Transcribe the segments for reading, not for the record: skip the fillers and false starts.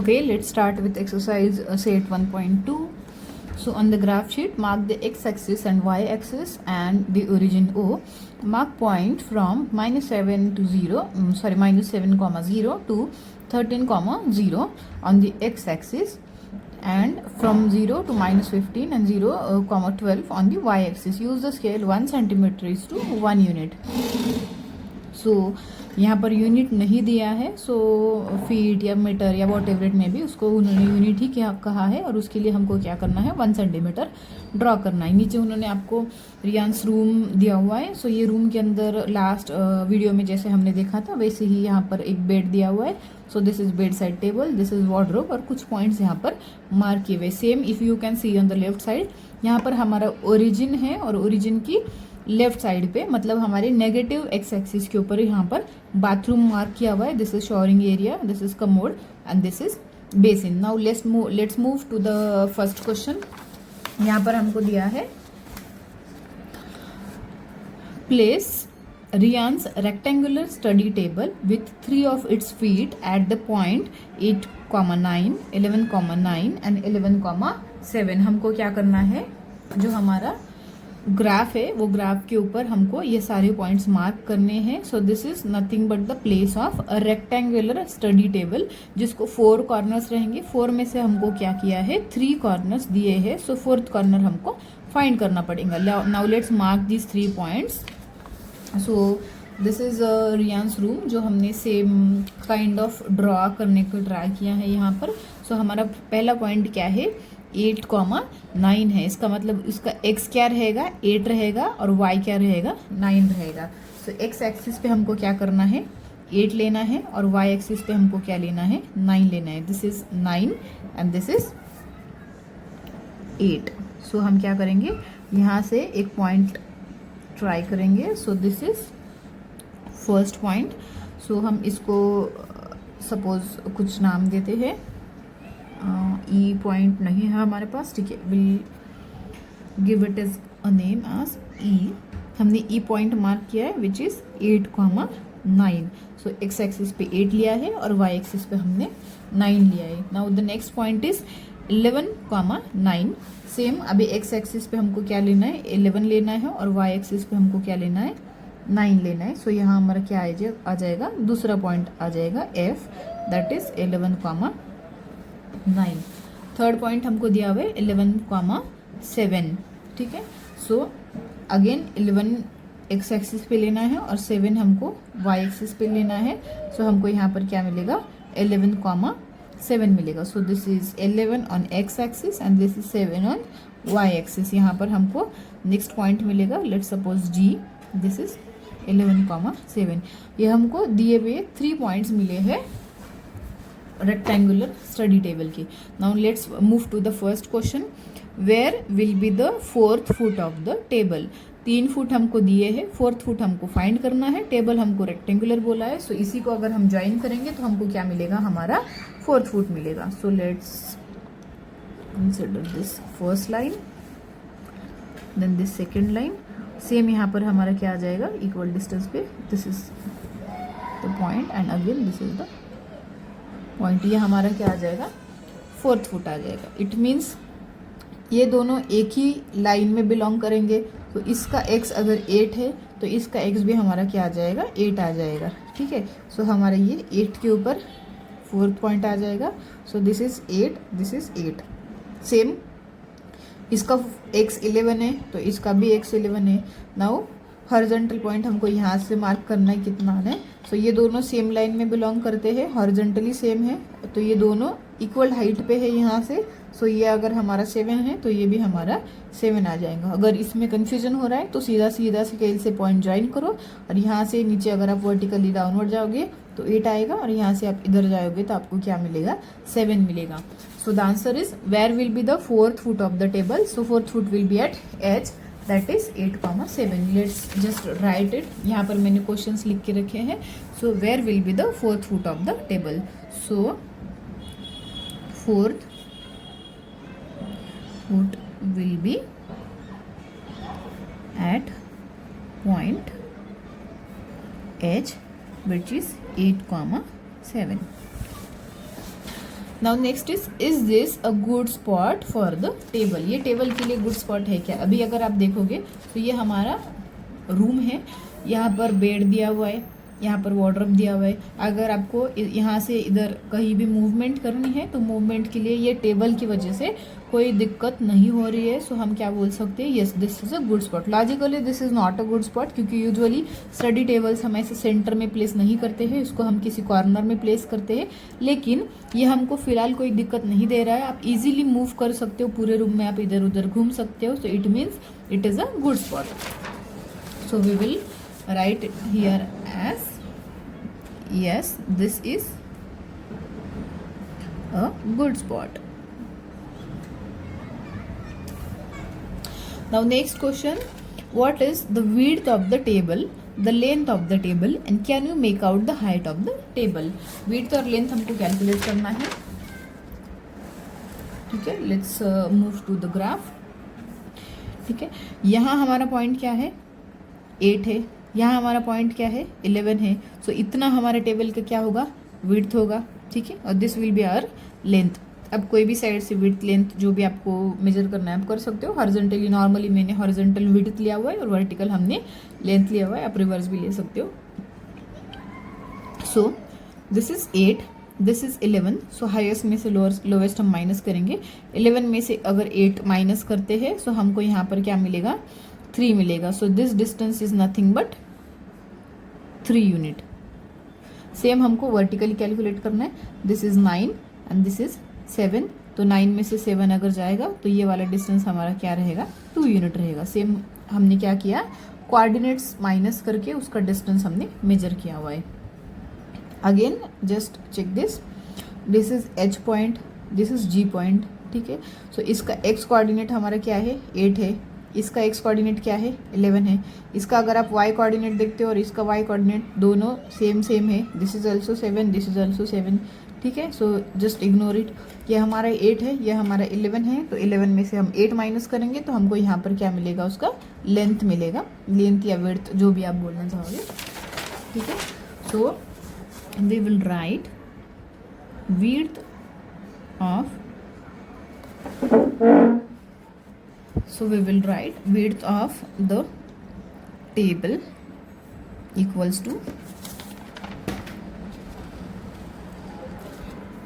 Okay, let's start with exercise set 1.2. So on the graph sheet, mark the x-axis and y-axis and the origin O. Mark point from -7 to 0, -7, 0 to 13, 0 on the x-axis, and from 0 to -15 and 0, 12 on the y-axis. Use the scale 1 centimeter is to 1 unit. सो यहाँ per unit नहीं दिया है, सो feet या metre या what ever it में भी उसको उन्होंने यूनिट ही क्या कहा है, और उसके लिए हमको क्या करना है 1 सेंटीमीटर ड्रॉ करना है. नीचे उन्होंने आपको रियांस रूम दिया हुआ है. सो ये रूम के अंदर लास्ट वीडियो में जैसे हमने देखा था वैसे ही यहाँ पर एक बेड दिया हुआ है. So this is bed side table, this is wardrobe, और कुछ पॉइंट्स यहाँ पर मार्क किए हुए. Same if you can C on the left side, यहाँ पर हमारा ओरिजिन है और ओरिजिन की लेफ्ट साइड पे, मतलब हमारे नेगेटिव एक्स एक्सिस के ऊपर यहाँ पर बाथरूम मार्क किया हुआ है. This is showering area, this is commode and this is basin. Now let's move to the first question. यहाँ पर हमको दिया है place Rian's rectangular study table with 3 of its feet at the point 8, 9, 11, 9 and 11, 7. हमको क्या करना है, जो हमारा ग्राफ है वो ग्राफ के ऊपर हमको ये सारे पॉइंट्स मार्क करने हैं. सो this is nothing but the place of a rectangular study table, जिसको 4 कॉर्नर्स रहेंगे. 4 में से हमको क्या किया है 3 कॉर्नर्स दिए हैं. सो 4th कॉर्नर हमको फाइंड करना पड़ेगा. Now let's mark this 3 points. So this is Riyan's room, जो हमने सेम काइंड ऑफ ड्रॉ करने को ट्राई किया है यहाँ पर. सो हमारा पहला पॉइंट क्या है 8, 9 है. इसका मतलब इसका x क्या रहेगा 8 रहेगा और y क्या रहेगा 9 रहेगा. सो x एक्सिस पे हमको क्या करना है 8 लेना है और y एक्सिस पे हमको क्या लेना है 9 लेना है. This is 9 and this is 8. So हम क्या करेंगे यहाँ से एक पॉइंट ट्राई करेंगे. So this is first point. So हम इसको सपोज कुछ नाम देते हैं. ई पॉइंट नहीं है हमारे पास, ठीक है, will give it is a name as E. हमने ई पॉइंट मार्क किया है which is 8, 9. So X axis पे 8 लिया है और वाई एक्सिस पे हमने 9 लिया है. Now the next point is 11, 9. Same अभी एक्स एक्सिस पे हमको क्या लेना है 11 लेना है और वाई एक्सिस पे हमको क्या लेना है 9 लेना है. सो यहाँ हमारा क्या आ जाएगा दूसरा पॉइंट आ जाएगा F, that is 11, 9. Third point हमको दिया हुआ है 11, 7. ठीक है. सो अगेन 11 एक्स एक्सिस पे लेना है और 7 हमको वाई एक्सिस पे लेना है. सो हमको यहाँ पर क्या मिलेगा 11, 7 मिलेगा. So this is 11 on X axis and this is 7 on Y axis. यहाँ पर हमको नेक्स्ट पॉइंट मिलेगा, let's suppose G. This is 11, 7. ये हमको दिए हुए 3 पॉइंट्स मिले हैं रेक्टेंगुलर स्टडी टेबल की. Now let's move to the first question. Where will be the 4th foot of the table. 3 foot हमको दिए हैं, 4th फुट हमको फाइंड करना है. टेबल हमको रेक्टेंगुलर बोला है. सो इसी को अगर हम ज्वाइन करेंगे तो हमको क्या मिलेगा हमारा 4th फुट मिलेगा. So let's consider this first line, then this second line. Same यहाँ पर हमारा क्या आ जाएगा इक्वल डिस्टेंस पे. This is the point and again this is the point. ये हमारा क्या आ जाएगा 4th फुट आ जाएगा. इट मीन्स ये दोनों एक ही लाइन में बिलोंग करेंगे. तो इसका x अगर 8 है तो इसका x भी हमारा क्या आ जाएगा 8 आ जाएगा. ठीक है. सो हमारा ये 8 के ऊपर 4th पॉइंट आ जाएगा. सो this is 8, this is 8. Same इसका x 11 है तो इसका भी x 11 है. नाउ हॉरिजॉन्टल पॉइंट हमको यहाँ से मार्क करना है कितना है. सो ये दोनों सेम लाइन में बिलोंग करते हैं, हॉरिजॉन्टली सेम है, तो ये दोनों इक्वल हाइट पे है यहाँ से. सो ये अगर हमारा 7 है तो ये भी हमारा 7 आ जाएगा. अगर इसमें कन्फ्यूजन हो रहा है तो सीधा स्केल से पॉइंट ज्वाइन करो और यहाँ से नीचे अगर आप वर्टिकली डाउनवर्ड जाओगे तो 8 आएगा और यहाँ से आप इधर जाओगे तो आपको क्या मिलेगा 7 मिलेगा. So the answer is where will be the 4th foot of the table. So 4th foot will be at H, that is 8, 7. Let's just write it. यहाँ पर मैंने क्वेश्चंस लिख के रखे हैं. So where will be the 4th foot of the table. So 4th foot will be at point H, which is 8, 7. Now next is this a good spot for the table, ये table के लिए good spot है क्या? अभी अगर आप देखोगे तो ये हमारा रूम है, यहाँ पर बेड दिया हुआ है, यहाँ पर वार्डरोब दिया हुआ है। अगर आपको यहाँ से इधर कहीं भी मूवमेंट करनी है तो मूवमेंट के लिए ये टेबल की वजह से कोई दिक्कत नहीं हो रही है। सो हम क्या बोल सकते हैं, yes this is a good spot. Logically this is not a good spot, क्योंकि यूजुअली स्टडी टेबल्स हम ऐसे सेंटर में प्लेस नहीं करते हैं, इसको हम किसी कॉर्नर में प्लेस करते हैं। लेकिन ये हमको फिलहाल कोई दिक्कत नहीं दे रहा है, आप इजीली मूव कर सकते हो, पूरे रूम में आप इधर उधर घूम सकते हो। So it means it is a good spot. So we will write here as yes, this is a good spot. Now next question, what is the width of the table, the length of the table, and can you make out the height of the table? width और length हमको calculate करना है, ठीक है। Let's move to the graph, ठीक है। यहाँ हमारा पॉइंट क्या है, 8 है, यहाँ हमारा पॉइंट क्या है, 11 है। सो इतना हमारे टेबल का क्या होगा, विड्थ होगा, ठीक है। और this will be our length. अब कोई भी साइड से विड्थ लेंथ जो भी आपको मेजर करना है आप कर सकते हो। हॉरिजॉन्टली नॉर्मली मैंने हॉरिजॉन्टल विड्थ लिया हुआ है और वर्टिकल हमने लेंथ लिया हुआ है, आप रिवर्स भी ले सकते हो। सो this is 8, this is 11। So highest में से लोवेस्ट हम माइनस करेंगे। 11 में से अगर 8 माइनस करते हैं सो हमको यहाँ पर क्या मिलेगा, 3 मिलेगा। So this distance is nothing but 3 unit. Same हमको वर्टिकली कैलकुलेट करना है। This is 9 and this is 7। तो 9 में से 7 अगर जाएगा तो ये वाला डिस्टेंस हमारा क्या रहेगा, 2 यूनिट रहेगा। सेम हमने क्या किया, कोऑर्डिनेट्स माइनस करके उसका डिस्टेंस हमने मेजर किया हुआ है। Again just check this, this is H point, this is G point, ठीक है। सो इसका एक्स कोऑर्डिनेट हमारा क्या है, 8 है। इसका एक्स कोऑर्डिनेट क्या है, 11 है। इसका अगर आप वाई कोऑर्डिनेट देखते हो और इसका वाई कोऑर्डिनेट दोनों सेम है। This is also 7, this is also 7, ठीक है। So just ignore it. ये हमारा 8 है, ये हमारा 11 है। तो 11 में से हम 8 माइनस करेंगे तो हमको यहाँ पर क्या मिलेगा, उसका लेंथ मिलेगा, लेंथ या विड्थ जो भी आप बोलना चाहोगे, ठीक है। So we will write width of, so we will write width of the table equals to,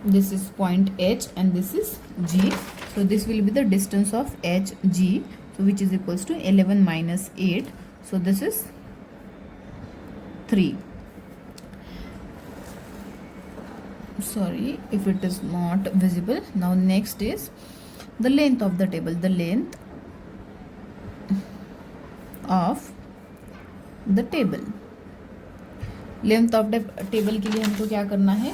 this is point H and this is G. So this will be the distance of HG, so which is equals to 11 minus 8. So this is 3. Sorry if it is not visible. Now next is the length of the table. The length of the table. Length of the table के लिए हमको क्या करना है,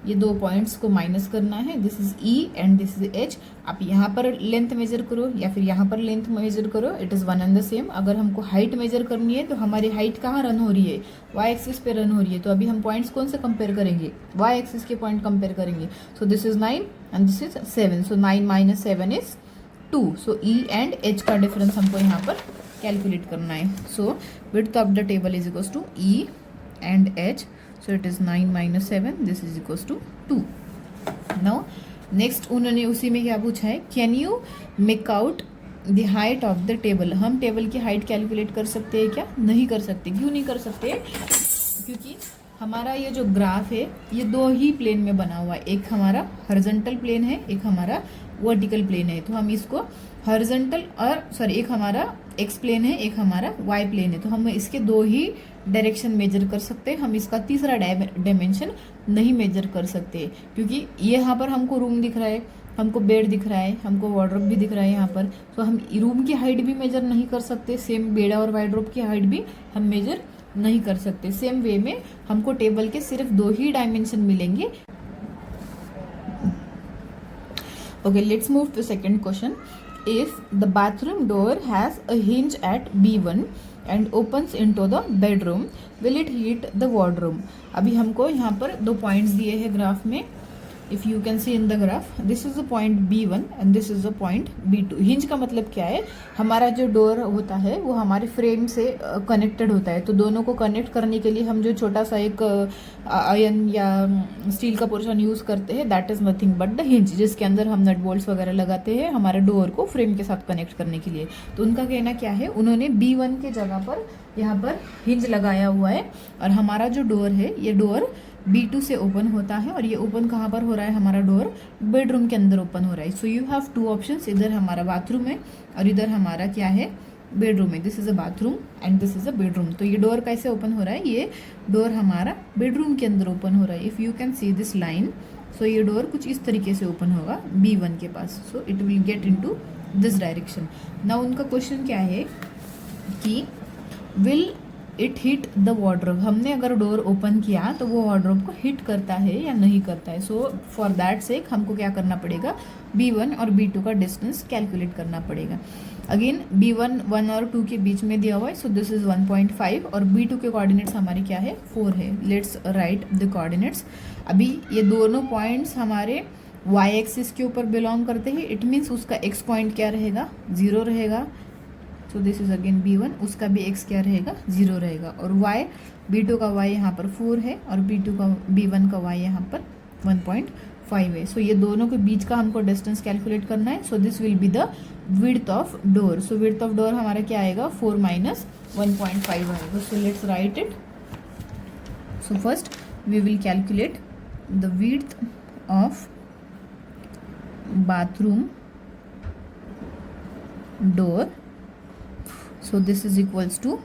ये 2 points को minus करना है। This is E and this is H। आप यहाँ पर लेंथ मेजर करो या फिर यहाँ पर लेंथ मेजर करो, it is one and the same. अगर हमको हाइट मेजर करनी है तो हमारी हाइट कहाँ रन हो रही है, वाई एक्सिस पे रन हो रही है। तो अभी हम पॉइंट्स कौन से कंपेयर करेंगे, वाई एक्सिस के पॉइंट कंपेयर करेंगे। So this is 9 and this is 7। So 9 minus 7 is 2। So E and H का डिफरेंस हमको यहाँ पर कैलकुलेट करना है। So width of the table is equals to E and H. So it is 9 minus 7. This is equals to 2. Now next उन्होंने उसी में क्या पूछा है, can you make out the height of the table. हम table की height calculate कर सकते हैं क्या, नहीं कर सकते। क्यों नहीं कर सकते, क्योंकि हमारा ये जो ग्राफ है ये 2 ही प्लेन में बना हुआ है। एक हमारा हॉरिजॉन्टल प्लेन है, एक हमारा वर्टिकल प्लेन है। तो हम इसको हॉरिजॉन्टल और सॉरी एक हमारा एक्स प्लेन है, एक हमारा वाई प्लेन है। तो हम इसके 2 ही डायरेक्शन मेजर कर सकते हैं, हम इसका तीसरा डायमेंशन नहीं मेजर कर सकते। क्योंकि यहाँ पर हमको रूम दिख रहा है, हमको बेड दिख रहा है, हमको वार्डरोब भी दिख रहा है यहाँ पर। तो हम रूम की हाइट भी मेजर नहीं कर सकते, सेम बेड और वार्डरोब की हाइट भी हम मेजर नहीं कर सकते। सेम वे में हमको टेबल के सिर्फ 2 ही डायमेंशन मिलेंगे। Okay, let's move to second question. If the bathroom door has a hinge at B1 and opens into the bedroom, will it hit the wardrobe? अभी हमको यहाँ पर 2 पॉइंट्स दिए हैं ग्राफ में। If you can C in the graph, this is the point B1 and this is the point B2। Hinge का मतलब क्या है, हमारा जो डोर होता है वो हमारे फ्रेम से कनेक्टेड होता है, तो दोनों को कनेक्ट करने के लिए हम जो छोटा सा एक आयरन या स्टील का पोर्शन यूज करते हैं, that is nothing but the hinge, जिसके अंदर हम नट बोल्ट्स वगैरह लगाते हैं हमारे डोर को फ्रेम के साथ कनेक्ट करने के लिए। तो उनका कहना क्या है, उन्होंने B1 के जगह पर यहाँ पर हिंज लगाया हुआ है, और हमारा जो डोर है ये डोर B2 से ओपन होता है, और ये ओपन कहाँ पर हो रहा है, हमारा डोर बेडरूम के अंदर ओपन हो रहा है। So you have two options, इधर हमारा बाथरूम है और इधर हमारा क्या है, बेडरूम है। This is a bathroom and this is a bedroom. तो ये डोर कैसे ओपन हो रहा है, ये डोर हमारा बेडरूम के अंदर ओपन हो रहा है। If you can see this line, so ये डोर कुछ इस तरीके से ओपन होगा B1 के पास, so it will get into this direction. Now उनका क्वेश्चन क्या है कि will it hit the wardrobe, हमने अगर डोर ओपन किया तो वो वार्डरोब को हिट करता है या नहीं करता है। सो फॉर दैट सेक हमको क्या करना पड़ेगा, B1 और B2 का डिस्टेंस कैलकुलेट करना पड़ेगा। अगेन B1 1 और 2 के बीच में दिया हुआ है, सो दिस इज 1.5 और B2 के कोऑर्डिनेट्स हमारे क्या है, 4 है। Let's write the coordinates. अभी ये दोनों पॉइंट्स हमारे y एक्सिस के ऊपर बिलोंग करते हैं, इट मीन्स उसका x पॉइंट क्या रहेगा, 0 रहेगा। So this is again B1, उसका भी x क्या रहेगा, 0 रहेगा। और y, B2 का y यहाँ पर 4 है और B1 का y यहाँ पर 1.5 है। सो ये दोनों के बीच का हमको डिस्टेंस कैलकुलेट करना है। So this will be the width of door. So width of door हमारा क्या आएगा, 4 माइनस 1.5 आएगा। So let's write it. So first we will calculate the width of bathroom door. So this is equals to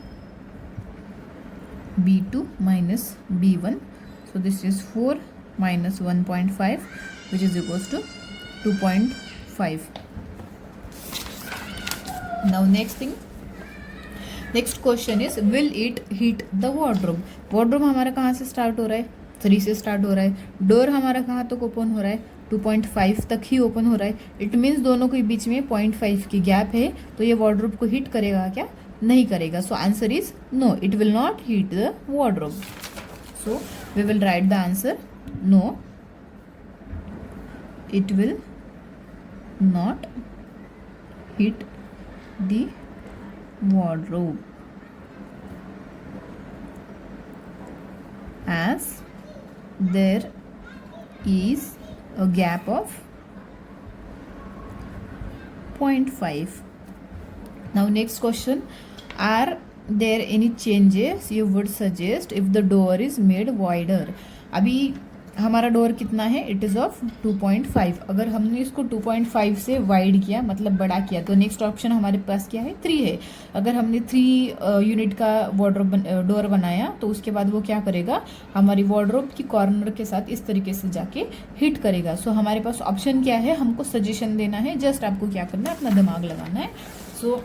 B2 minus B1. So this is 4 minus 1.5, which is equals to 2.5. Now next thing, next question is will it hit the wardrobe? Wardrobe हमारा कहाँ से start हो रहा है, 3 से start हो रहा है। डोर हमारा कहाँ तक ओपन हो रहा है, 2.5 तक ही ओपन हो रहा है। इट मीन्स दोनों के बीच में 0.5 की गैप है, तो ये वार्डरोब को हिट करेगा क्या, नहीं करेगा। So answer is no, it will not hit the wardrobe. So we will write the answer, no it will not hit the wardrobe as there is a gap of 0.5. Now next question, are there any changes you would suggest if the door is made wider? अभी हमारा door कितना है, it is of 2.5। अगर हमने इसको 2.5 से wide किया, मतलब बड़ा किया, तो नेक्स्ट ऑप्शन हमारे पास क्या है, 3 है। अगर हमने 3 यूनिट का वार्डरोब डोर बनाया तो उसके बाद वो क्या करेगा, हमारी वार्डरोब की कॉर्नर के साथ इस तरीके से जाके हिट करेगा। सो हमारे पास ऑप्शन क्या है, हमको सजेशन देना है, जस्ट आपको क्या करना है, अपना दिमाग लगाना है। सो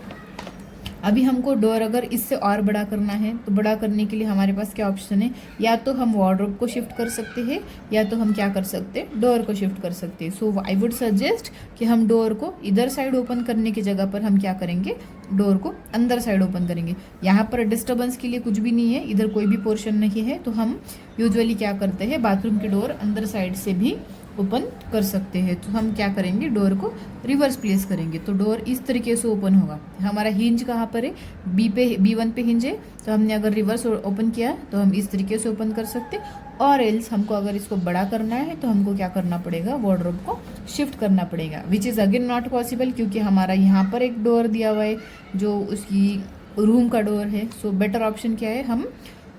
अभी हमको डोर अगर इससे और बड़ा करना है, तो बड़ा करने के लिए हमारे पास क्या ऑप्शन है, या तो हम वार्डरोब को शिफ्ट कर सकते हैं, या तो हम क्या कर सकते हैं, डोर को शिफ्ट कर सकते हैं। सो आई वुड सजेस्ट कि हम डोर को इधर साइड ओपन करने की जगह पर हम क्या करेंगे, डोर को अंदर साइड ओपन करेंगे। यहाँ पर डिस्टर्बेंस के लिए कुछ भी नहीं है, इधर कोई भी पोर्शन नहीं है, तो हम यूजुअली क्या करते हैं, बाथरूम की डोर अंदर साइड से भी ओपन कर सकते हैं। तो हम क्या करेंगे, डोर को रिवर्स प्लेस करेंगे, तो डोर इस तरीके से ओपन होगा। हमारा हिंज कहाँ पर है, B1 पे हिंज है, तो हमने अगर रिवर्स ओपन किया तो हम इस तरीके से ओपन कर सकते। और एल्स हमको अगर इसको बड़ा करना है तो हमको क्या करना पड़ेगा, वार्डरोब को शिफ्ट करना पड़ेगा, which is again not possible, क्योंकि हमारा यहाँ पर एक डोर दिया हुआ है जो उसकी रूम का डोर है। सो बेटर ऑप्शन क्या है, हम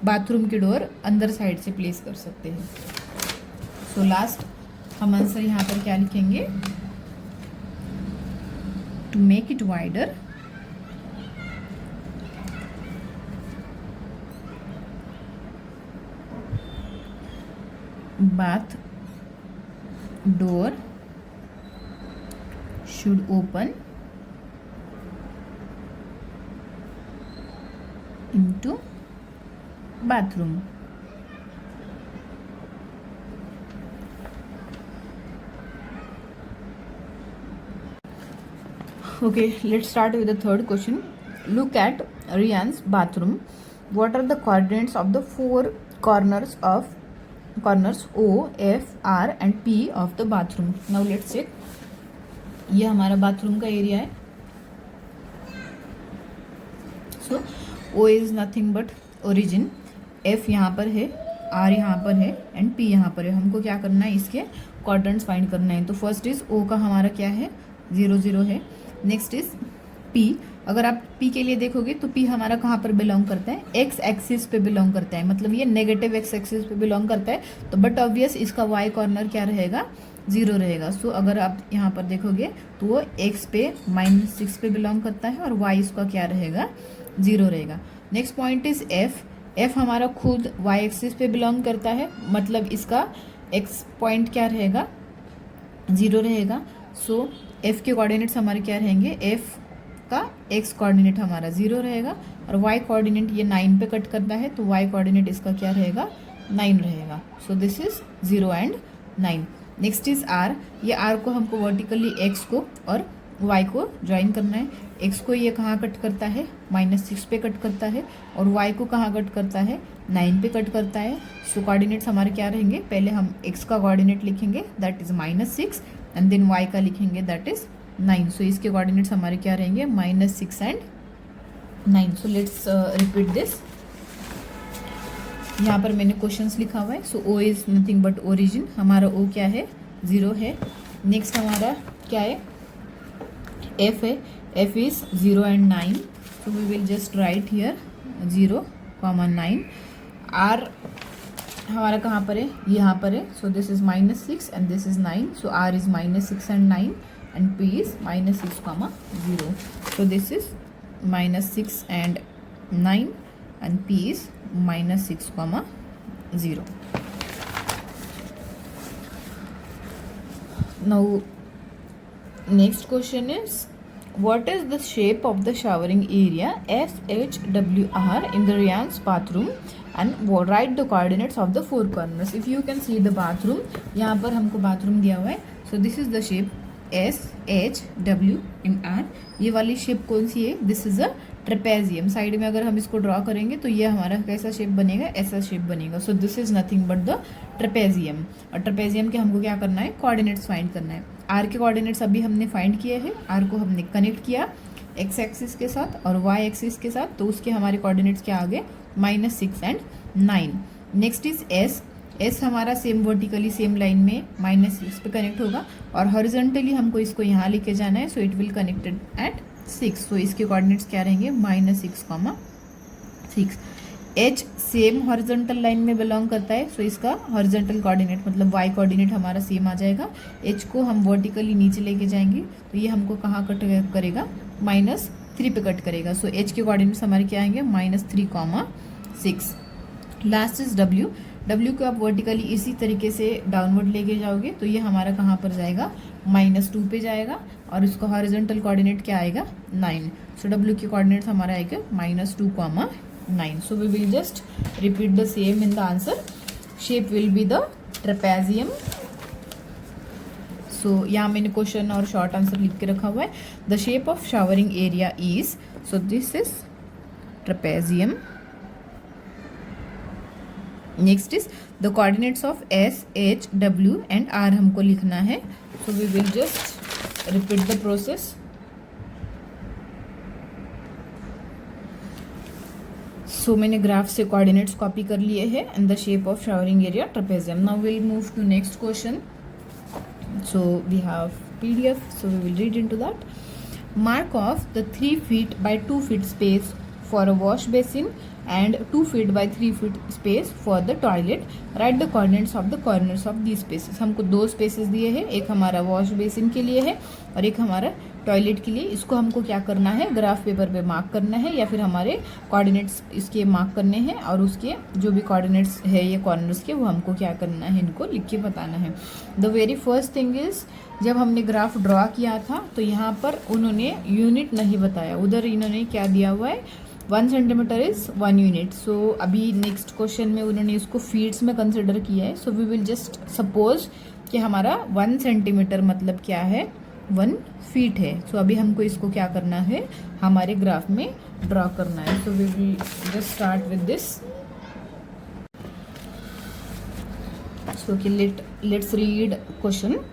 बाथरूम की डोर अंदर साइड से प्लेस कर सकते हैं। सो लास्ट हम आंसर यहाँ पर क्या लिखेंगे, to make it wider bath door should open into bathroom. Okay, let's start with the third question. Look at Rian's bathroom. What are the coordinates of the 4 corners of corners O, F, R and P of the bathroom. Now let's check. ये हमारा bathroom का area है. So O is nothing but origin, F यहाँ पर है, R यहाँ पर है एंड P यहाँ पर है. हमको क्या करना है, इसके क्वाड्रेंट्स फाइंड करना है. तो फर्स्ट इज O का हमारा क्या है, 0 0 है. Next is P. अगर आप P के लिए देखोगे तो P हमारा कहाँ पर बिलोंग करता है, एक्स एक्सिस पे बिलोंग करता है, मतलब ये नेगेटिव एक्स एक्सिस पे बिलोंग करता है. तो बट ऑब्वियस इसका y कॉर्नर क्या रहेगा, 0 रहेगा. सो अगर आप यहाँ पर देखोगे तो वो x पे -6 पे बिलोंग करता है और y इसका क्या रहेगा, 0 रहेगा. नेक्स्ट पॉइंट इज F हमारा खुद y एक्सिस पे बिलोंग करता है, मतलब इसका x पॉइंट क्या रहेगा, 0 रहेगा. सो F के कोऑर्डिनेट्स हमारे क्या रहेंगे, F का x कोऑर्डिनेट हमारा 0 रहेगा और y कोऑर्डिनेट ये 9 पे कट करता है, तो y कोऑर्डिनेट इसका क्या रहेगा, 9 रहेगा. So this is 0 and 9. Next is R. ये R को हमको वर्टिकली x को और y को ज्वाइन करना है. x को ये कहाँ कट करता है, -6 पे कट करता है और y को कहाँ कट करता है, 9 पे कट करता है. सो कोऑर्डिनेट्स हमारे क्या रहेंगे, पहले हम x का कोऑर्डिनेट लिखेंगे that is -6 and then y का लिखेंगे दैट इज 9. सो इसके कोऑर्डिनेट्स हमारे क्या रहेंगे, -6 and 9. So let's repeat this. यहाँ पर मैंने क्वेश्चंस लिखा हुआ है. So O is nothing but origin, हमारा O क्या है, 0 है. नेक्स्ट हमारा क्या है, F है, F is 0 and 9. So we will just write here 0, 9. R हमारा कहाँ पर है, यहाँ पर है. So this is -6 and this is 9. So R is -6 and 9 and P is -6, 0. So this is -6 and 9 and P is -6, 0. Now next question is, what is the shape of the showering area SHWR in the Ryan's bathroom and write the coordinates of the four corners. If you can see the bathroom, यहाँ पर हमको bathroom दिया हुआ है. So this is the shape SHWR. ये वाली shape कौन सी है, this is a trapezium. Side में अगर हम इसको ड्रॉ करेंगे तो ये हमारा कैसा शेप बनेगा, ऐसा शेप बनेगा. सो this is nothing but the trapezium. और ट्रेपेजियम के हमको क्या करना है, कोऑर्डिनेट्स फाइंड करना है. आर के कोऑर्डिनेट्स अभी हमने फाइंड किए हैं. आर को हमने कनेक्ट किया एक्स एक्सिस के साथ और वाई एक्सिस के साथ, तो उसके हमारे कोऑर्डिनेट्स क्या आ गए, -6 एंड 9. नेक्स्ट इज एस हमारा सेम वर्टिकली सेम लाइन में -6 पे कनेक्ट होगा और हॉरिजॉन्टली हमको इसको यहाँ लेके जाना है. सो इट विल कनेक्टेड एट 6. सो इसके कोऑर्डिनेट्स क्या रहेंगे, -6, 6. एच सेम हॉरिजॉन्टल लाइन में बिलोंग करता है. सो इसका हॉरिजॉन्टल कोऑर्डिनेट मतलब y कोऑर्डिनेट हमारा सेम आ जाएगा. एच को हम वर्टिकली नीचे लेके जाएंगे तो ये हमको कहाँ कट करेगा, -3 पे कट करेगा. सो एच के कोऑर्डिनेट्स हमारे क्या आएंगे, -3, 6. लास्ट इज W को आप वर्टिकली इसी तरीके से डाउनवर्ड लेके जाओगे तो ये हमारा कहाँ पर जाएगा, -2 पे जाएगा और इसका हॉरिजॉन्टल कोऑर्डिनेट क्या आएगा, 9. सो W के कोऑर्डिनेट हमारा आएगा -2, 9. So we will just repeat the same in the answer. Shape will be the trapezium. So यहाँ मैंने क्वेश्चन और शॉर्ट आंसर लिख के रखा हुआ है. The shape of showering area is, so this is trapezium. Next is the coordinates of S, H, W and R हमको लिखना है. So we will just repeat the process. So मैंने ग्राफ से कोऑर्डिनेट्स कॉपी कर लिए हैं and the shape of showering area trapezium. Now will move to next question. So we have PDF, so we will read into that. Mark off the 3 feet by 2 feet space for a wash basin and 2 feet by 3 feet space for the toilet. Write the coordinates of the corners of these spaces. हमको 2 spaces दिए हैं, एक हमारा wash basin के लिए है और एक हमारा टॉयलेट के लिए. इसको हमको क्या करना है, ग्राफ पेपर पे मार्क करना है या फिर हमारे कोऑर्डिनेट्स इसके मार्क करने हैं और उसके जो भी कोऑर्डिनेट्स है ये कॉर्नर्स के वो हमको क्या करना है, इनको लिख के बताना है. The very first thing is, जब हमने ग्राफ ड्रॉ किया था तो यहाँ पर उन्होंने यूनिट नहीं बताया, उधर इन्होंने क्या दिया हुआ है, 1 सेंटीमीटर इज 1 यूनिट. सो अभी नेक्स्ट क्वेश्चन में उन्होंने इसको फीट्स में कंसिडर किया है. So we will just suppose कि हमारा 1 सेंटीमीटर मतलब क्या है, 1 फीट है. सो अभी हमको इसको क्या करना है, हमारे ग्राफ में ड्रॉ करना है. So we will just start with this. So okay, let's read question.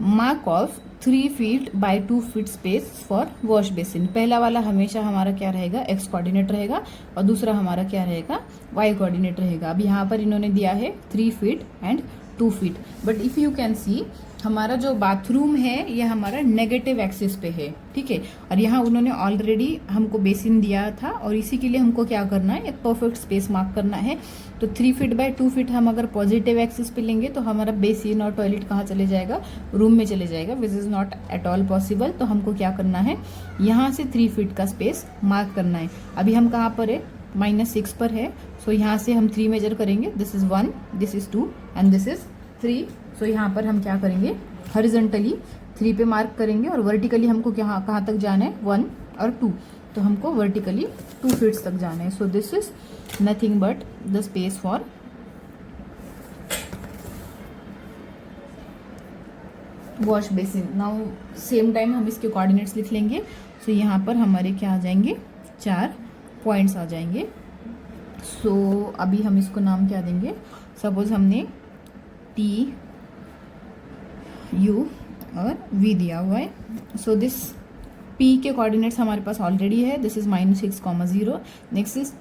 Mark off 3 feet by 2 feet space for wash basin. पहला वाला हमेशा हमारा क्या रहेगा, x कोऑर्डिनेट रहेगा, और दूसरा हमारा क्या रहेगा, y कोऑर्डिनेट रहेगा. अब यहाँ पर इन्होंने दिया है 3 feet and 2 feet. But if you can सी, हमारा जो बाथरूम है ये हमारा नेगेटिव एक्सिस पे है, ठीक है. और यहाँ उन्होंने ऑलरेडी हमको बेसिन दिया था, और इसी के लिए हमको क्या करना है, एक परफेक्ट स्पेस मार्क करना है. तो 3 feet बाय 2 feet हम अगर पॉजिटिव एक्सिस पे लेंगे तो हमारा बेसिन और टॉयलेट कहाँ चले जाएगा, रूम में चले जाएगा, which is not at all possible. तो हमको क्या करना है, यहाँ से 3 feet का स्पेस मार्क करना है. अभी हम कहाँ पर है, -6 पर है. सो यहाँ से हम 3 मेजर करेंगे. This is 1, this is 2 and this is 3. सो यहाँ पर हम क्या करेंगे, हॉरिजॉन्टली 3 पे मार्क करेंगे, और वर्टिकली हमको कहाँ तक जाना है, 1 और 2. तो हमको वर्टिकली 2 feet तक जाना है. So this is nothing but the space for wash basin. Now same time हम इसके कोऑर्डिनेट्स लिख लेंगे. सो यहाँ पर हमारे क्या आ जाएंगे, 4 पॉइंट्स आ जाएंगे. सो अभी हम इसको नाम क्या देंगे, सपोज हमने T U और V दिया हुआ है. सो दिस P के कोऑर्डिनेट्स हमारे पास ऑलरेडी है. This is -6, 0. Next is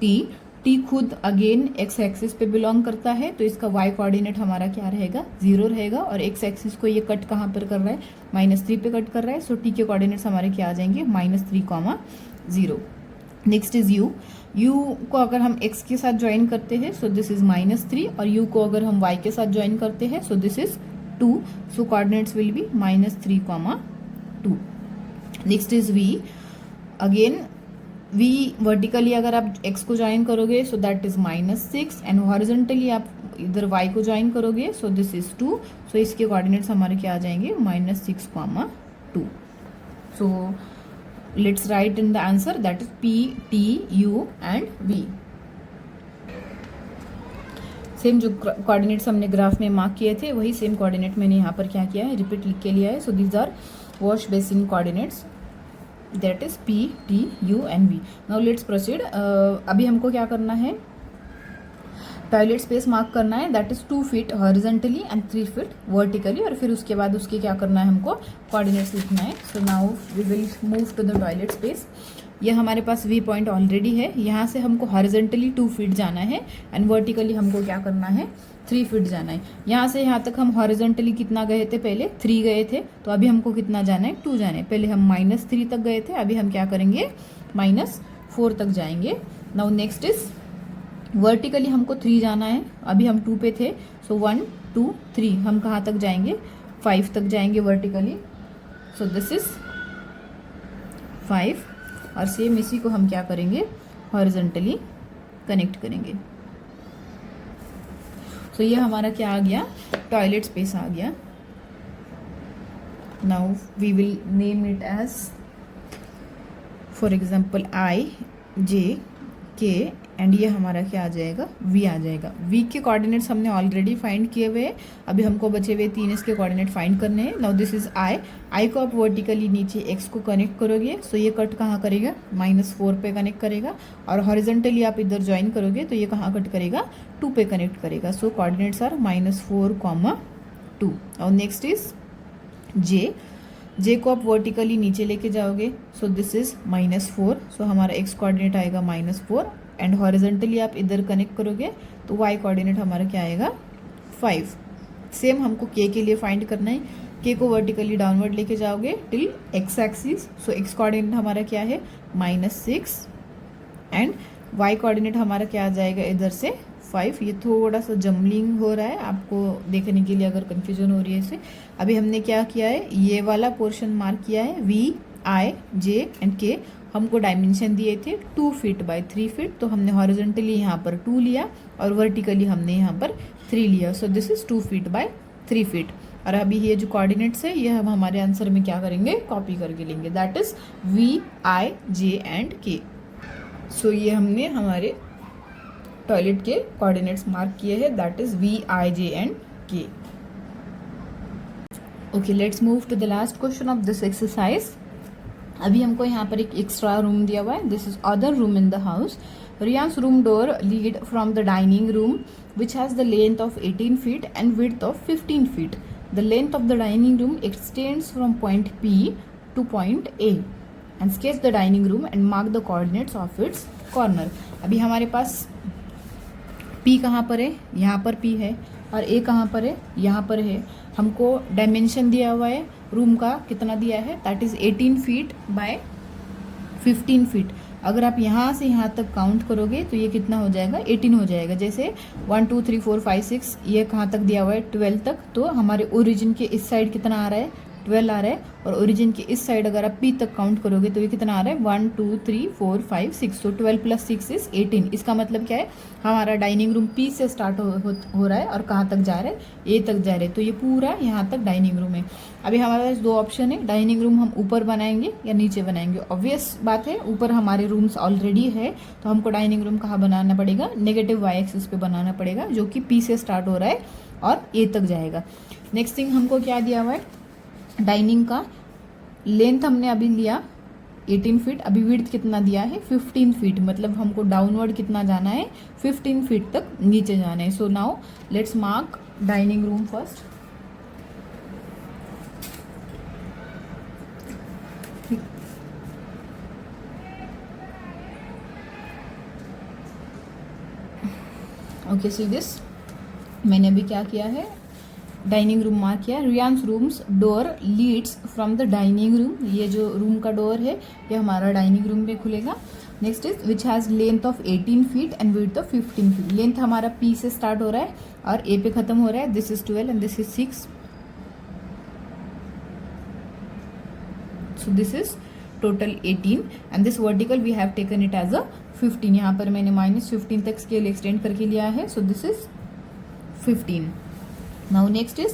T खुद अगेन x एक्सिस पे बिलोंग करता है, तो इसका y कोऑर्डिनेट हमारा क्या रहेगा, 0 रहेगा. और x एक्सिस को ये कट कहाँ पर कर रहा है, -3 पे कट कर रहा है. सो T के कोऑर्डिनेट्स हमारे क्या आ जाएंगे, -3, 0. नेक्स्ट इज u को अगर हम x के साथ ज्वाइन करते हैं, सो दिस इज -3, और u को अगर हम y के साथ ज्वाइन करते हैं, सो this is 2. So coordinates will be -3, 2. Next is v. Again v vertically अगर आप x को ज्वाइन करोगे, so that is -6, and horizontally आप इधर y को ज्वाइन करोगे, सो दिस इज 2. सो इसके कोऑर्डिनेट्स हमारे क्या आ जाएंगे, -6, 2. सो let's write in the answer, that is P, T, U and V. Same जो कोऑर्डिनेट्स हमने ग्राफ में मार्क किए थे, वही सेम कोऑर्डिनेट मैंने यहाँ पर क्या किया है, रिपीट लिख के लिया है. So these are wash basin coordinates, that is P, T, U and V. Now let's proceed. अभी हमको क्या करना है, टॉयलेट स्पेस मार्क करना है, that is 2 feet horizontally and 3 feet vertically, और फिर उसके बाद उसके क्या करना है, हमको कोऑर्डिनेट्स लिखना है. So now we will move to the toilet space. ये हमारे पास V पॉइंट ऑलरेडी है. यहाँ से हमको हॉरिजॉन्टली 2 feet जाना है, एंड वर्टिकली हमको क्या करना है, 3 feet जाना है. यहाँ से यहाँ तक हम हॉरिजॉन्टली कितना गए थे, पहले 3 गए थे. तो अभी हमको कितना जाना है, 2 जाना है. पहले हम -3 तक गए थे, अभी हम क्या करेंगे, -4 तक जाएंगे. नाउ नेक्स्ट इज वर्टिकली हमको 3 जाना है, अभी हम 2 पे थे. सो 1, 2, 3 हम कहाँ तक जाएंगे, 5 तक जाएंगे वर्टिकली. सो दिस इज 5, और सेम इसी को हम क्या करेंगे, हॉरिजॉन्टली कनेक्ट करेंगे. सो ये हमारा क्या आ गया, टॉयलेट स्पेस आ गया. Now we will name it as, for example I, J, K, and ये हमारा क्या आ जाएगा, V आ जाएगा. V के कोऑर्डिनेट्स हमने ऑलरेडी फाइंड किए हुए हैं. अभी हमको बचे हुए 3 इसके कोऑर्डिनेट फाइंड करने हैं. नाउ दिस इज I को आप वर्टिकली नीचे x को कनेक्ट करोगे, सो ये कट कहाँ करेगा, -4 पे कनेक्ट करेगा, और हॉरिजॉन्टली आप इधर ज्वाइन करोगे तो ये कहाँ कट करेगा, 2 पे कनेक्ट करेगा. सो कोऑर्डिनेट्स आर -4, 2. और नेक्स्ट इज J को आप वर्टिकली नीचे लेके जाओगे, सो दिस इज -4. सो हमारा x कोऑर्डिनेट आएगा -4, एंड हॉरिजॉन्टली आप इधर कनेक्ट करोगे तो y कोऑर्डिनेट हमारा क्या आएगा, 5. सेम हमको k के लिए फाइंड करना है. k को वर्टिकली डाउनवर्ड लेके जाओगे टिल x एक्सिस. सो x कोऑर्डिनेट हमारा क्या है, -6, एंड y कोऑर्डिनेट हमारा क्या आ जाएगा, इधर से 5. ये थोड़ा सा जम्बलिंग हो रहा है आपको देखने के लिए, अगर कन्फ्यूजन हो रही है इसे. अभी हमने क्या किया है, ये वाला पोर्शन मार्क किया है, V, I, J and K. हमको डायमेंशन दिए थे 2 feet बाय 3 feet, तो हमने हॉरिजॉन्टली यहाँ पर 2 लिया, और वर्टिकली हमने यहाँ पर 3 लिया. So this is 2 feet by 3 feet. और अभी ये जो कोऑर्डिनेट्स है, ये हम हमारे आंसर में क्या करेंगे, कॉपी करके लेंगे, that is V, I, J and K. सो ये हमने हमारे टॉयलेट के कोऑर्डिनेट्स मार्क किए हैं, that is V, I, J and K. Okay, let's move to the last question of this exercise. अभी हमको यहाँ पर एक एक्स्ट्रा रूम दिया हुआ है, this is other room in the house. Riyan's room door lead from the dining room which has the length of 18 feet and width of 15 feet. The length of the dining room extends from point P to point A and sketch the dining room and mark the coordinates of its corner. अभी हमारे पास P कहाँ पर है, यहाँ पर P है, और A कहाँ पर है, यहाँ पर है. हमको डायमेंशन दिया हुआ है रूम का, कितना दिया है, that is 18 feet by 15 feet. अगर आप यहाँ से यहाँ तक काउंट करोगे तो ये कितना हो जाएगा, 18 हो जाएगा. जैसे 1 2 3 4 5 6 ये कहाँ तक दिया हुआ है, 12 तक. तो हमारे ओरिजिन के इस साइड कितना आ रहा है, 12 आ रहा है. और ओरिजिन के इस साइड अगर आप P तक काउंट करोगे तो ये कितना आ रहा है, 1 2 3 4 5 6. तो 12 + 6 इज 18. इसका मतलब क्या है, हमारा डाइनिंग रूम P से स्टार्ट हो रहा है और कहाँ तक जा रहा है, A तक जा रहा है. तो ये पूरा यहाँ तक डाइनिंग रूम है. अभी हमारे पास दो ऑप्शन है, डाइनिंग रूम हम ऊपर बनाएंगे या नीचे बनाएंगे. ऑब्वियस बात है, ऊपर हमारे रूम्स ऑलरेडी है तो हमको डाइनिंग रूम कहाँ बनाना पड़ेगा, नेगेटिव y एक्सिस पे बनाना पड़ेगा, जो कि P से स्टार्ट हो रहा है और A तक जाएगा. नेक्स्ट थिंग हमको क्या दिया हुआ है, डाइनिंग का लेंथ हमने अभी लिया 18 फीट, अभी विड्थ कितना दिया है 15 फीट. मतलब हमको डाउनवर्ड कितना जाना है, 15 फीट तक नीचे जाना है. So now let's mark dining room first. Okay, see this, मैंने अभी क्या किया है, डाइनिंग रूम मार्क किया. Riyan's rooms door leads from the dining room. ये जो रूम का डोर है ये हमारा डाइनिंग रूम में खुलेगा. Next is which has length of 18 feet and width of 15 feet. Length हमारा P से स्टार्ट हो रहा है और A पे खत्म हो रहा है. This is 12 and this is 6. So this is total 18 and this vertical we have taken it as a 15. यहाँ पर मैंने -15 तक स्केल एक्सटेंड करके लिया है. So this is 15. Now next is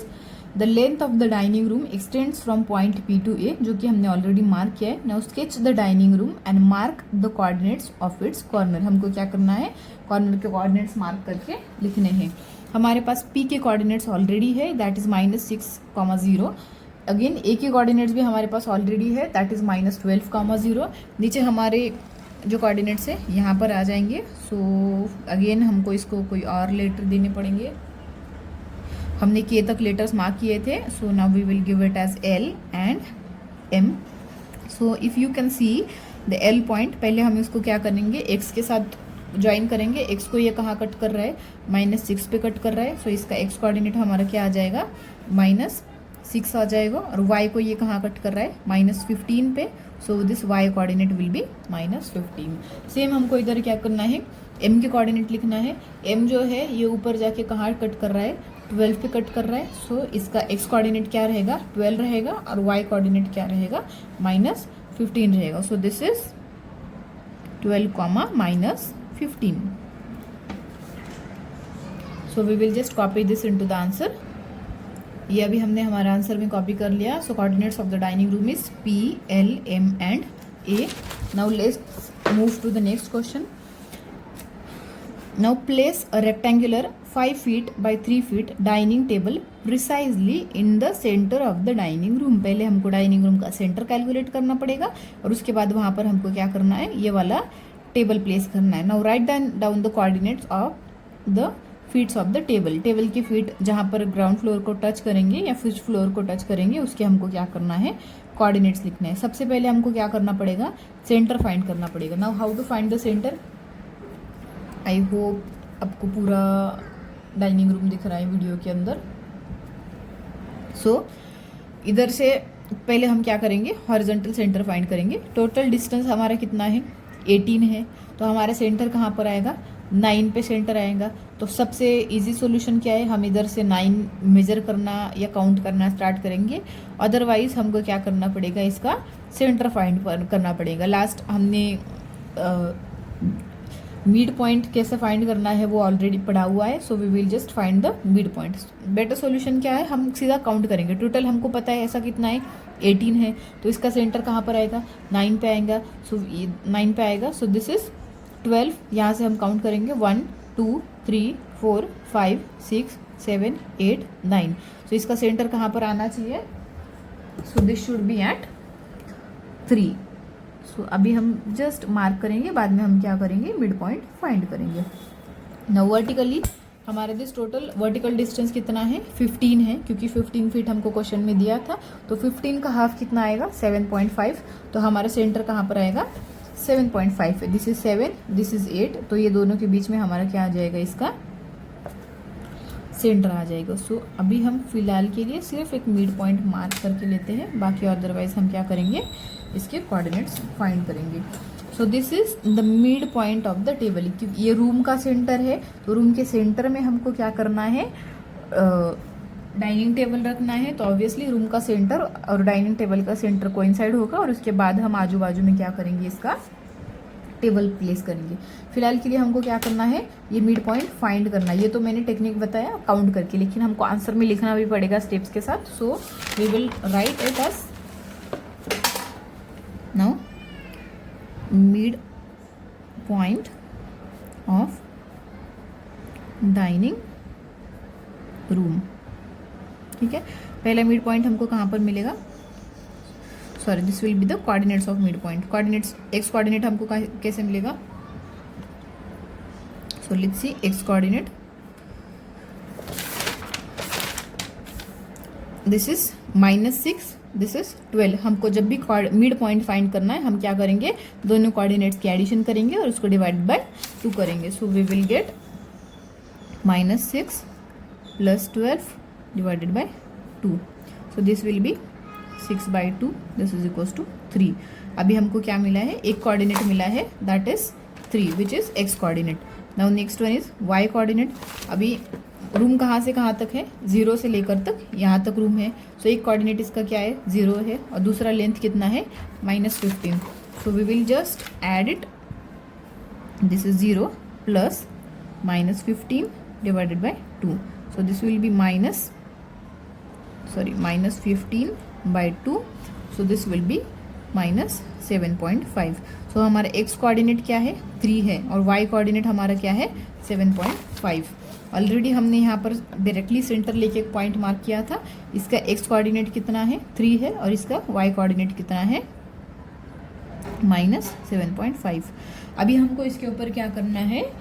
the length of the dining room extends from point P to A, जो कि हमने ऑलरेडी मार्क किया है. Now sketch the dining room and mark the coordinates of its corner. हमको क्या करना है, corner के कोऑर्डिनेट्स मार्क करके लिखने हैं. हमारे पास P के कोऑर्डिनेट्स ऑलरेडी है, दैट इज -6,0. अगेन A के कोऑर्डिनेट्स भी हमारे पास ऑलरेडी है, दैट इज -12,0. नीचे हमारे जो कोऑर्डिनेट्स है यहाँ पर आ जाएंगे. सो अगेन हमको इसको कोई और लेटर देने पड़ेंगे. हमने K तक लेटर्स मार्क किए थे. So now we will give it as L and M. So if you can see the L point, पहले हम इसको क्या करेंगे, X के साथ ज्वाइन करेंगे. X को ये कहाँ कट कर रहा है, -6 पे कट कर रहा है. सो इसका X कोऑर्डिनेट हमारा क्या आ जाएगा, -6 आ जाएगा. और Y को ये कहाँ कट कर रहा है, -15 पे. So this Y coordinate will be -15. Same हमको इधर क्या करना है, M के कोऑर्डिनेट लिखना है. M जो है ये ऊपर जाके कहाँ कट कर रहा है, 12 पे कट कर रहा है. सो इसका X कोऑर्डिनेट क्या रहेगा, 12 रहेगा, और Y कोऑर्डिनेट क्या रहेगा, -15 रहेगा. So this is 12, -15. So we will just copy this into the answer. ये अभी हमने हमारा आंसर में कॉपी कर लिया. So coordinates of the dining room is P, L, M and A. Now let's move to the next question. Now place a rectangular 5 feet by 3 feet dining table precisely in the center of the dining room. पहले हमको dining room का centre calculate करना पड़ेगा और उसके बाद वहाँ पर हमको क्या करना है, ये वाला टेबल प्लेस करना है. Now write down the coordinates of the feets of the table. Table की फीट जहाँ पर ग्राउंड फ्लोर को टच करेंगे या फिफ्थ फ्लोर को टच करेंगे उसके हमको क्या करना है, कोऑर्डिनेट्स लिखना है. सबसे पहले हमको क्या करना पड़ेगा, सेंटर फाइंड करना पड़ेगा. Now how to find the centre. I hope आपको पूरा डाइनिंग रूम दिख रहा है वीडियो के अंदर. सो इधर से पहले हम क्या करेंगे, हॉरिजॉन्टल सेंटर फाइंड करेंगे. टोटल डिस्टेंस हमारा कितना है, 18 है. तो हमारा सेंटर कहाँ पर आएगा, 9 पे सेंटर आएगा. तो सबसे इजी सॉल्यूशन क्या है, हम इधर से 9 मेजर करना या काउंट करना स्टार्ट करेंगे. अदरवाइज हमको क्या करना पड़ेगा, इसका सेंटर फाइंड करना पड़ेगा. लास्ट हमने मिड पॉइंट कैसे फाइंड करना है वो ऑलरेडी पढ़ा हुआ है. So we will just find the mid point. Better solution क्या है, हम सीधा काउंट करेंगे. टोटल हमको पता है ऐसा कितना है, 18 है. तो इसका सेंटर कहाँ पर आएगा, 9 पे आएगा. सो 9 पे आएगा. सो दिस इज 12. यहाँ से हम काउंट करेंगे 1 2 3 4 5 6 7 8 9. सो इसका सेंटर कहाँ पर आना चाहिए, so this should be at 3. So अभी हम जस्ट मार्क करेंगे, बाद में हम क्या करेंगे, मिड पॉइंट फाइंड करेंगे। नाउ वर्टिकली हमारे दिस टोटल वर्टिकल डिस्टेंस कितना है, 15 है, क्योंकि 15 फीट हमको क्वेश्चन में दिया था। तो 15 का हाफ कितना आएगा, 7.5। तो हमारा सेंटर कहाँ पर आएगा, 7.5 है। दिस इज 7, दिस इज 8, तो ये दोनों के बीच में हमारा क्या आ जाएगा, इसका सेंटर आ जाएगा। सो अभी हम फिलहाल के लिए सिर्फ एक मिड पॉइंट मार्क करके लेते हैं, बाकी अदरवाइज हम क्या करेंगे, इसके कोऑर्डिनेट्स फाइंड करेंगे। So this is the mid point of the table. क्योंकि ये रूम का सेंटर है, तो रूम के सेंटर में हमको क्या करना है, डाइनिंग टेबल रखना है। तो ऑब्वियसली रूम का सेंटर और डाइनिंग टेबल का सेंटर कोइंसाइड होगा, और उसके बाद हम आजू बाजू में क्या करेंगे, इसका टेबल प्लेस करेंगे। फिलहाल के लिए हमको क्या करना है, ये मिड पॉइंट फाइंड करना है। ये तो मैंने टेक्निक बताया काउंट करके, लेकिन हमको आंसर में लिखना भी पड़ेगा स्टेप्स के साथ। So we will write it as now mid point of dining room. ठीक है, पहला मिड पॉइंट हमको कहाँ पर मिलेगा, sorry this will be the coordinates of mid point. Coordinates, x coordinate हमको कैसे मिलेगा, so let's see x coordinate, this is -6, this is 12। हमको जब भी मिड पॉइंट फाइंड करना है, हम क्या करेंगे, दोनों कोऑर्डिनेट्स की एडिशन करेंगे और उसको डिवाइड बाय 2 करेंगे। So we will get -6 + 12 divided by 2। So this will be 6/2, this is equals to 3। अभी हमको क्या मिला है, एक कोऑर्डिनेट मिला है, that is 3 which is x coordinate. Now next one is y coordinate. अभी रूम कहाँ से कहाँ तक है, 0 से लेकर तक यहाँ तक रूम है। सो एक कोऑर्डिनेट इसका क्या है, 0 है, और दूसरा लेंथ कितना है, -15। So we will just add it, this is 0 + -15 divided by 2। So this will be -15/2, so this will be -7.5। सो हमारा एक्स कोऑर्डिनेट क्या है, 3 है, और वाई कोऑर्डिनेट हमारा क्या है, 7.5। ऑलरेडी हमने यहाँ पर डायरेक्टली सेंटर लेके एक पॉइंट मार्क किया था। इसका एक्स कोऑर्डिनेट कितना है, 3 है, और इसका वाई कोऑर्डिनेट कितना है, -7.5। अभी हमको इसके ऊपर क्या करना है,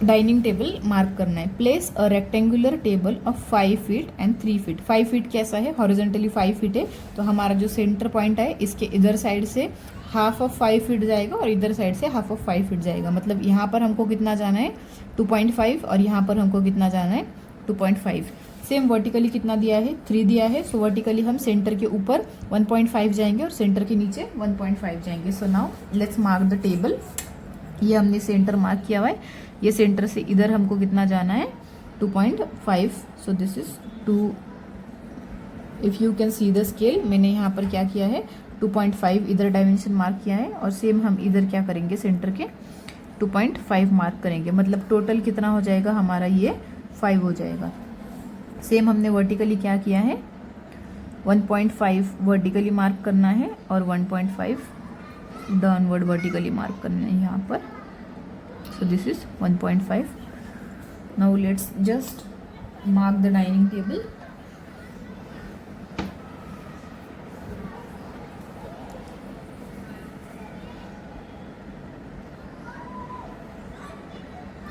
डाइनिंग टेबल मार्क करना है। Place a rectangular table of 5 feet and 3 feet. 5 feet कैसा है, हॉरिजॉन्टली 5 फीट है, तो हमारा जो सेंटर पॉइंट है, इसके इधर साइड से हाफ ऑफ 5 फीट जाएगा और इधर साइड से हाफ ऑफ 5 फीट जाएगा। मतलब यहाँ पर हमको कितना जाना है, 2.5, और यहाँ पर हमको कितना जाना है, 2.5। सेम वर्टिकली कितना दिया है, 3 दिया है। सो वर्टिकली हम सेंटर के ऊपर 1.5 जाएंगे और सेंटर के नीचे 1.5 जाएंगे। सो now let's mark the table. ये हमने सेंटर मार्क किया हुआ है, ये सेंटर से इधर हमको कितना जाना है, 2.5। सो this is 2, if you can see the scale, मैंने यहाँ पर क्या किया है, 2.5 इधर डायमेंशन मार्क किया है, और सेम हम इधर क्या करेंगे, सेंटर के 2.5 मार्क करेंगे। मतलब टोटल कितना हो जाएगा हमारा, ये 5 हो जाएगा। सेम हमने वर्टिकली क्या किया है, 1.5 वर्टिकली मार्क करना है, और 1.5 डाउनवर्ड वर्टिकली मार्क करना है यहाँ पर। So this is 1.5. Now let's just mark the dining table.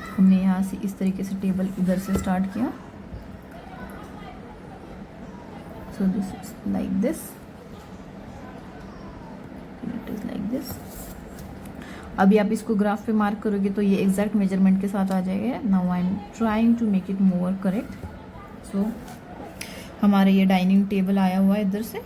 हमने यहाँ से इस तरीके से टेबल इधर से स्टार्ट किया। So this is like this. It is like this. अभी आप इसको ग्राफ पे मार्क करोगे तो ये एग्जैक्ट मेजरमेंट के साथ आ जाएगा। Now I am trying to make it more correct. So हमारा ये डाइनिंग टेबल आया हुआ है इधर से,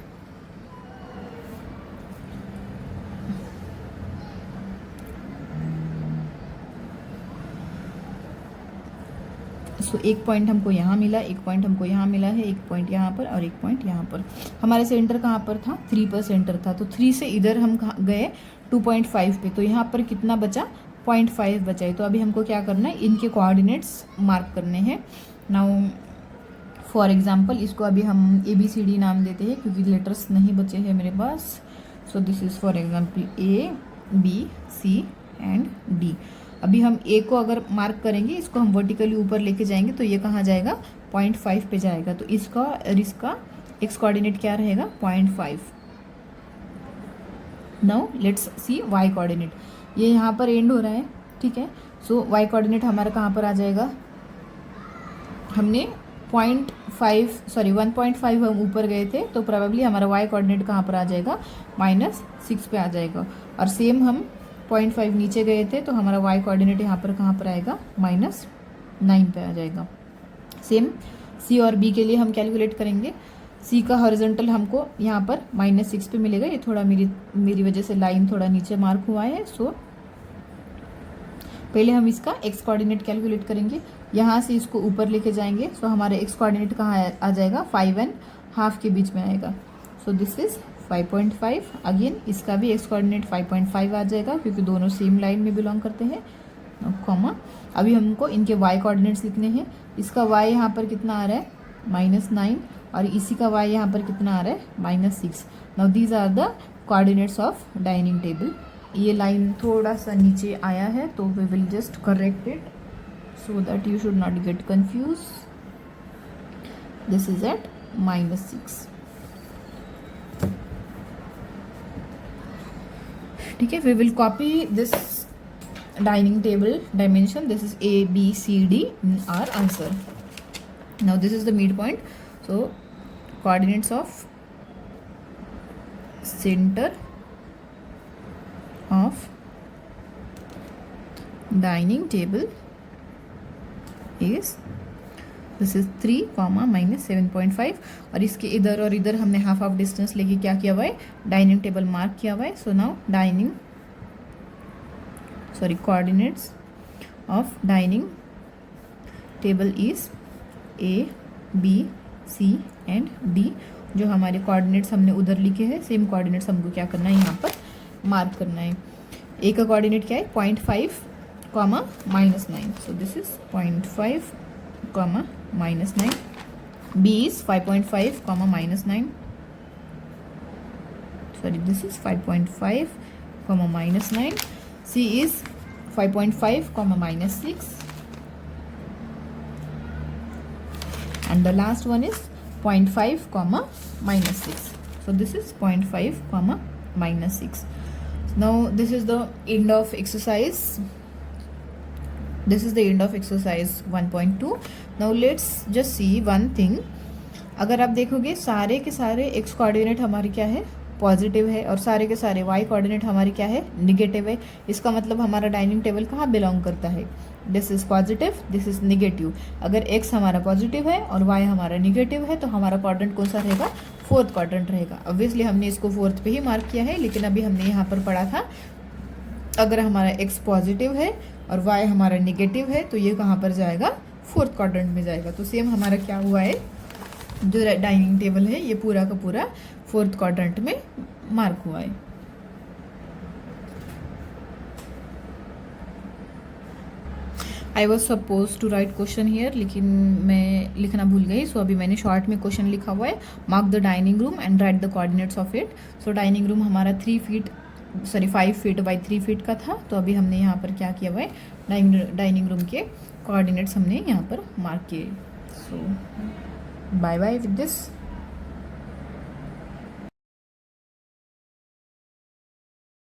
सो एक पॉइंट हमको यहाँ मिला, एक पॉइंट हमको यहाँ मिला है, एक पॉइंट यहाँ पर और एक पॉइंट यहाँ पर। हमारा सेंटर कहाँ पर था, 3 पर सेंटर था, तो 3 से इधर हम गए 2.5 पे, तो यहाँ पर कितना बचा, 0.5 बचा है। तो अभी हमको क्या करना है, इनके कोऑर्डिनेट्स मार्क करने हैं। नाउ फॉर एग्जांपल इसको अभी हम ABCD नाम देते हैं, क्योंकि लेटर्स नहीं बचे हैं मेरे पास। So this is for example A, B, C and D। अभी हम A को अगर मार्क करेंगे, इसको हम वर्टिकली ऊपर लेके जाएंगे, तो ये कहाँ जाएगा, 0.5 पे जाएगा। तो इसका एक्स कोऑर्डिनेट क्या रहेगा, 0.5। Now let's see y coordinate, ये यहाँ पर एंड हो रहा है, ठीक है। सो वाई कोऑर्डिनेट हमारा कहाँ पर आ जाएगा, हमने 1.5 हम ऊपर गए थे, तो प्रोबेबली हमारा वाई कोऑर्डिनेट कहाँ पर आ जाएगा, -6 पे आ जाएगा। और सेम हम 0.5 नीचे गए थे, तो हमारा वाई कोऑर्डिनेट यहाँ पर कहाँ पर आएगा, -9 पे आ जाएगा। सेम सी और बी के लिए हम कैलकुलेट करेंगे। सी का हॉरिजॉन्टल हमको यहाँ पर -6 पे मिलेगा, ये थोड़ा मेरी वजह से लाइन थोड़ा नीचे मार्क हुआ है। सो पहले हम इसका एक्स कोऑर्डिनेट कैलकुलेट करेंगे, यहाँ से इसको ऊपर लेके जाएंगे। सो हमारा एक्स कोऑर्डिनेट कहाँ आ जाएगा, 5 and हाफ के बीच में आएगा। सो दिस इज 5.5। अगेन इसका भी एक्स कोऑर्डिनेट 5.5 आ जाएगा, क्योंकि दोनों सेम लाइन में बिलोंग करते हैं, कॉमा। अभी हमको इनके वाई कोऑर्डिनेट्स लिखने हैं। इसका वाई यहाँ पर कितना आ रहा है, -9, और इसी का वाई यहाँ पर कितना आ रहा है, -6। Now these are the coordinates of dining table. ये लाइन थोड़ा सा नीचे आया है, तो we will just correct it so that you should not get confuse. This is at -6, ठीक है। We will copy this dining table dimension. This is A, B, C, D in our answer. Now this is the midpoint. So coordinates of center of dining table is, this is 3, -7.5, और इसके इधर और इधर हमने half distance लेके क्या किया हुआ है, डाइनिंग टेबल मार्क किया हुआ है। So now coordinates of dining table is A, B, C and D। जो हमारे कोऑर्डिनेट्स हमने उधर लिखे हैं, सेम कोऑर्डिनेट्स हमको क्या करना है, यहाँ पर मार्क करना है। A का कोऑर्डिनेट क्या है, 0.5, -9। सो this is 0.5, -9। B is 5.5, -9। Sorry, this is 5.5, -9। C is 5.5, -6, and the last one is 0.5, -6. So this is 0.5, -6. Now this is the end of exercise. This is the end of exercise 1.2. Now let's just see one thing. अगर आप देखोगे सारे के सारे x coordinate हमारे क्या है, positive है, और सारे के सारे वाई कोऑर्डिनेट हमारे क्या है, निगेटिव है। इसका मतलब हमारा डाइनिंग टेबल कहाँ बिलोंग करता है, this is positive, this is negative. अगर एक्स हमारा पॉजिटिव है और वाई हमारा निगेटिव है, तो हमारा क्वाड्रेंट कौन सा रहेगा, फोर्थ क्वाड्रेंट रहेगा। ऑब्वियसली हमने इसको फोर्थ पे ही मार्क किया है, लेकिन अभी हमने यहाँ पर पढ़ा था अगर हमारा एक्स पॉजिटिव है और वाई हमारा निगेटिव है, तो ये कहाँ पर जाएगा, फोर्थ क्वाड्रेंट में जाएगा। तो सेम हमारा क्या हुआ है, जो डाइनिंग टेबल है ये पूरा का पूरा फोर्थ क्वाड्रेंट में मार्क हुआ है। I was suppose to write question here, लेकिन मैं लिखना भूल गई। सो अभी मैंने शॉर्ट में क्वेश्चन लिखा हुआ है, mark the dining room and right the coordinates of it. So dining room हमारा 5 फीट बाई 3 फीट का था, तो अभी हमने यहाँ पर क्या किया हुआ है, डाइनिंग रूम के कोऑर्डिनेट्स हमने यहाँ पर मार्क किए। सो बाय बाय विद दिस।